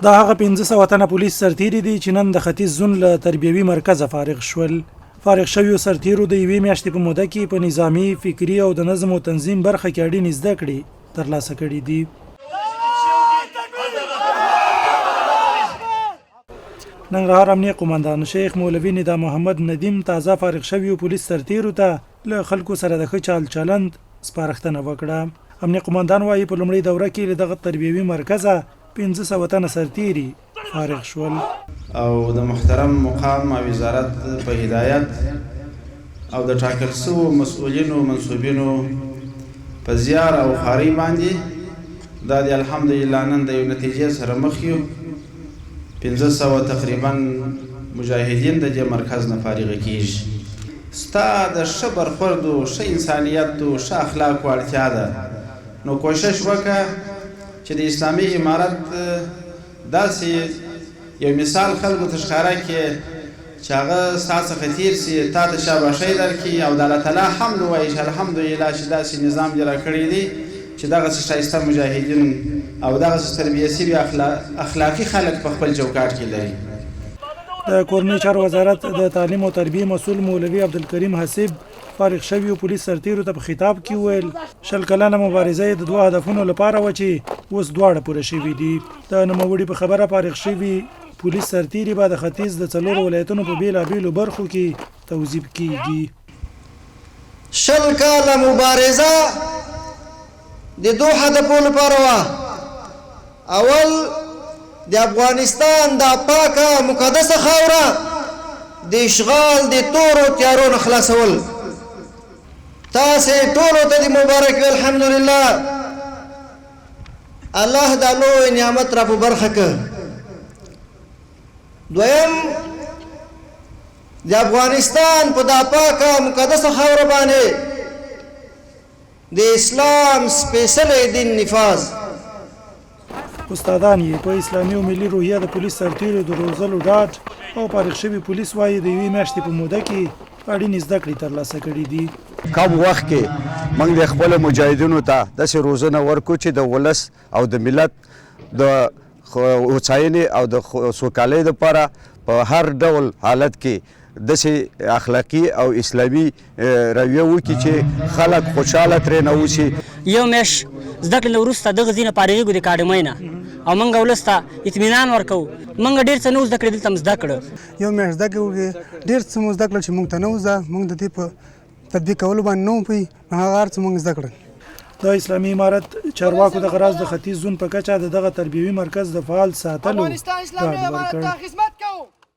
دا هغه 1500 تنه پولیس سرتیري دي چې نن د ختیځ زون له تربیوي مرکزه فارغ شول. فارغ شویو سرتیرو د یوې میاشتې په موده کې په نظامي، فکري او د نظم او تنظیم برخه کې اړینې زده کړې ترلاسه کړي دي. ننګرهار امنیه قومندان شیخ مولوي ندا محمد ندیم تازه فارغ شویو پولیس سرتیرو ته له خلکو سره د ښه چال چلند سپارښتنه وکړه. امنیه قومندان وایي په لومړۍ دوره کې له دغه تربیوي مرکزه 1500 تنه سرتیري فارغ شول او د محترم مقام او وزارت په هدایت او د ټاکل شویو مسؤلینو منصوبینو په زیار او خوارۍ باندې دا د الحمدلله نن د یو نتیجې سره مخ یو. 1500 تقریبا مجاهدین د دې مرکز نه فارغ کیږي. ستا د ښه برخورد او ښه انسانیت او ښه اخلاقو اړتیا ده، نو کوشش وکړه چې د اسلامي امارت داسې یو مثال خلکو ته ښکاره کړې چې هغه ستا څخه تېر سي، تا ته شاباشۍ درکړي او د الله تعالی حمد ووایي چې الحمدلله چې داسې نظام دې راکړی دی چې دغسې ښایسته مجاهدین او دغسې تربیه شوي اخلاقي خلک په خپل چوکاټ کې لري. د کورنۍ چارو وزارت د تعلیم او تربیه مسؤل مولوي عبدالکریم حسیب فارغ شویو پولیس سرتیرو ته په خطاب کې وویل 20 کلنه مبارزه د 2 هدفونو لپاره و چې اوس دواړه پوره شوي دي. د نوموړي په خبره فارغ شوي پولیس سرتیري به د ختیځ د 4 ولایتونو په بیلابیلو برخو کې توظیف کیږي. 20 کاله مبارزه د 2 هدفونو لپاره وه. اول د افغانستان د پاکه مقدسه خاوره د اشغال د تورو تیارو نه خلاصول. تاسې ټولو ته د مبارک وي الحمدلله. الله دا لوی نعمت را په برخه که. دویم د افغانستان په دا پاکه مقدسه خاوره باندې د اسلام سپېڅلی دین نفاذ. استادان یې په اسلامي او ملي روحیه د پولیس سرتیرو د روزلو ډاډ او فارغ شوي پولیس وایي د یوې میاشتې په موده کې اړینې زده کړې ترلاسه کړي دي. کم وخت کې موږ د خپلو مجاهدینو ته داسې روزنه ورکړو چې د ولس او د ملت د هوساینې او د سوکالۍ دپاره په هر ډول حالت کې داسې اخلاقي او اسلامي رویه وکړي چې خلک خوشحاله ترې نه اوسي. یو میاشت زده کړې نه وروسته دغه ځینې فارغېږو د اکاډمۍ نه او موږ ولس ته اطمینان ورکوو. موږ ډېر څه نه زده کړې، دلته م زده کړه. یو میاشت زده کړې ډېر څه مو زده کړل چې موږ ته نه وو زده، موږ د دې په تطبیق کولو باندې نه وو پوهېږي، هغه هر څه موږ زده کړل. د اسلامي امارت چارواکو دغه راز د ختیځ زون په کچه د دغه تربیوي مرکز د فعال ساتلو ډاډ ورکړ.